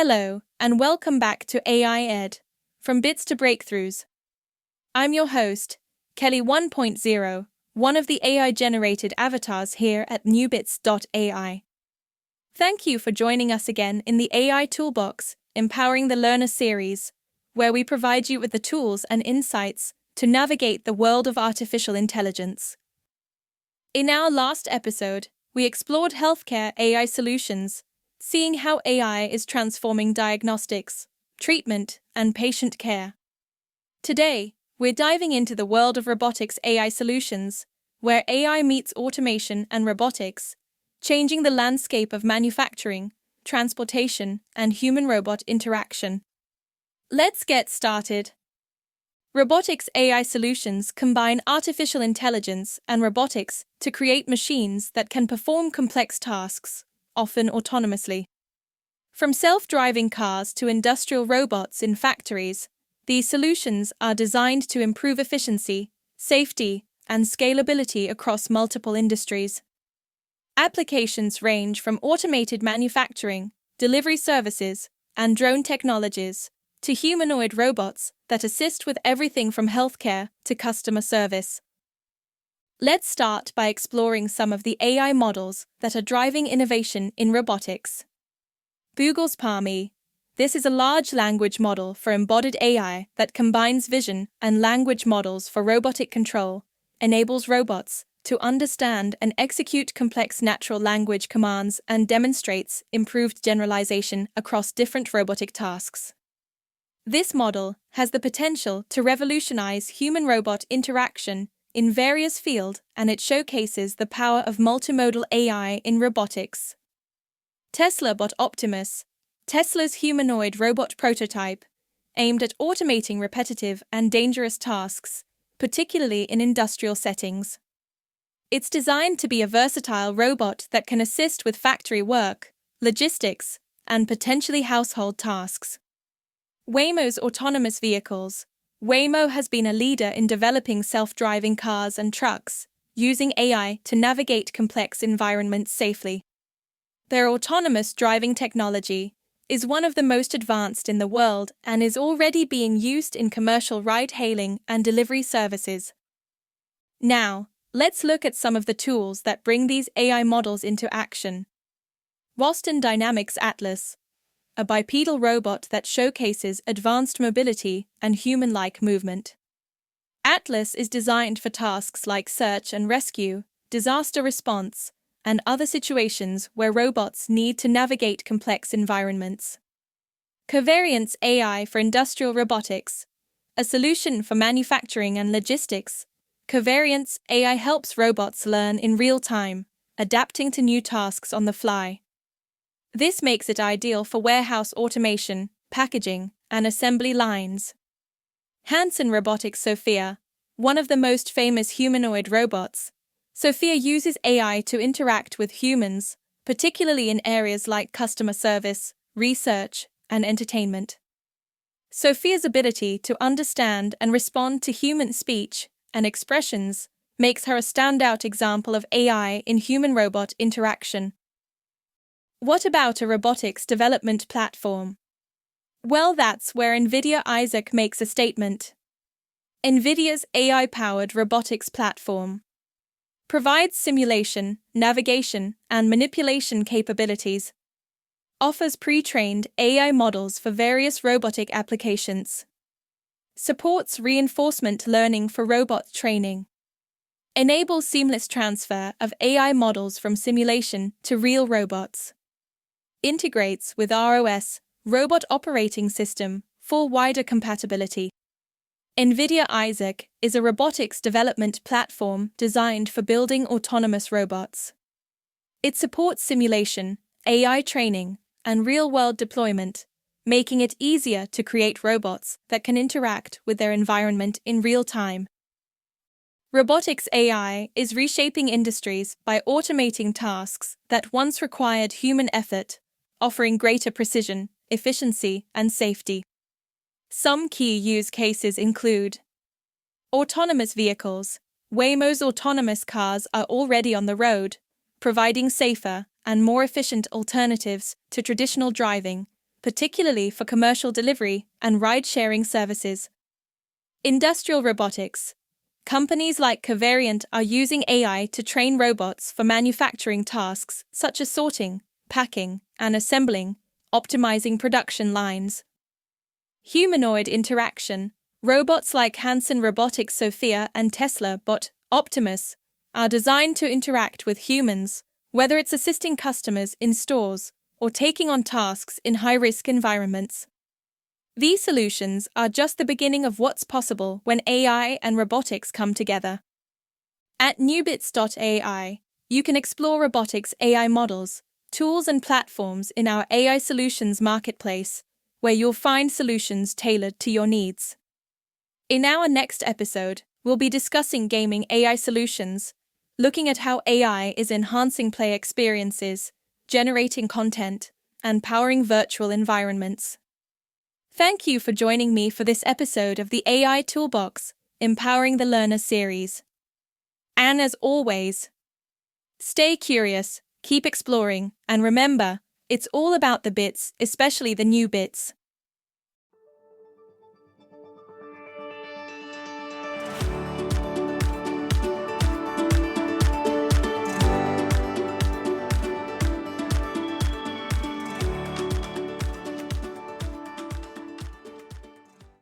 Hello, and welcome back to AI Ed, from bits to breakthroughs. I'm your host, Kelly 1.0, one of the AI-generated avatars here at newbits.ai. Thank you for joining us again in the AI Toolbox, Empowering the Learner series, where we provide you with the tools and insights to navigate the world of artificial intelligence. In our last episode, we explored healthcare AI solutions, seeing how AI is transforming diagnostics, treatment, and patient care. Today, we're diving into the world of robotics AI solutions, where AI meets automation and robotics, changing the landscape of manufacturing, transportation, and human-robot interaction. Let's get started. Robotics AI solutions combine artificial intelligence and robotics to create machines that can perform complex tasks, often autonomously. From self-driving cars to industrial robots in factories, these solutions are designed to improve efficiency, safety, and scalability across multiple industries. Applications range from automated manufacturing, delivery services, and drone technologies, to humanoid robots that assist with everything from healthcare to customer service. Let's start by exploring some of the AI models that are driving innovation in robotics. Google's Palmy. This is a large language model for embodied AI that combines vision and language models for robotic control, enables robots to understand and execute complex natural language commands, and demonstrates improved generalization across different robotic tasks. This model has the potential to revolutionize human-robot interaction in various fields, and it showcases the power of multimodal AI in robotics. Tesla Bot Optimus, Tesla's humanoid robot prototype, aimed at automating repetitive and dangerous tasks, particularly in industrial settings. It's designed to be a versatile robot that can assist with factory work, logistics, and potentially household tasks. Waymo's autonomous vehicles. Waymo has been a leader in developing self-driving cars and trucks, using AI to navigate complex environments safely. Their autonomous driving technology is one of the most advanced in the world and is already being used in commercial ride-hailing and delivery services. Now, let's look at some of the tools that bring these AI models into action. Boston Dynamics Atlas, a bipedal robot that showcases advanced mobility and human-like movement. Atlas is designed for tasks like search and rescue, disaster response, and other situations where robots need to navigate complex environments. Covariance AI for industrial robotics, a solution for manufacturing and logistics. Covariance AI helps robots learn in real time, adapting to new tasks on the fly. This makes it ideal for warehouse automation, packaging, and assembly lines. Hanson Robotics Sophia, one of the most famous humanoid robots, Sophia uses AI to interact with humans, particularly in areas like customer service, research, and entertainment. Sophia's ability to understand and respond to human speech and expressions makes her a standout example of AI in human-robot interaction. What about a robotics development platform? Well, that's where NVIDIA Isaac makes a statement. NVIDIA's AI-powered robotics platform provides simulation, navigation, and manipulation capabilities, offers pre-trained AI models for various robotic applications, supports reinforcement learning for robot training, enables seamless transfer of AI models from simulation to real robots, integrates with ROS, Robot Operating System, for wider compatibility. NVIDIA Isaac is a robotics development platform designed for building autonomous robots. It supports simulation, AI training, and real-world deployment, making it easier to create robots that can interact with their environment in real time. Robotics AI is reshaping industries by automating tasks that once required human effort, offering greater precision, efficiency, and safety. Some key use cases include autonomous vehicles. Waymo's autonomous cars are already on the road, providing safer and more efficient alternatives to traditional driving, particularly for commercial delivery and ride-sharing services. Industrial robotics. Companies like Covariant are using AI to train robots for manufacturing tasks such as sorting, packing, and assembling, optimizing production lines. Humanoid interaction. Robots like Hanson Robotics Sophia and Tesla Bot Optimus are designed to interact with humans, whether it's assisting customers in stores or taking on tasks in high-risk environments. These solutions are just the beginning of what's possible when AI and robotics come together. At newbits.ai, you can explore robotics AI models, tools and platforms in our AI Solutions marketplace, where you'll find solutions tailored to your needs. In our next episode, we'll be discussing gaming AI solutions, looking at how AI is enhancing play experiences, generating content, and powering virtual environments. Thank you for joining me for this episode of the AI Toolbox, Empowering the Learner series. And as always, stay curious, keep exploring, and remember, it's all about the bits, especially the new bits.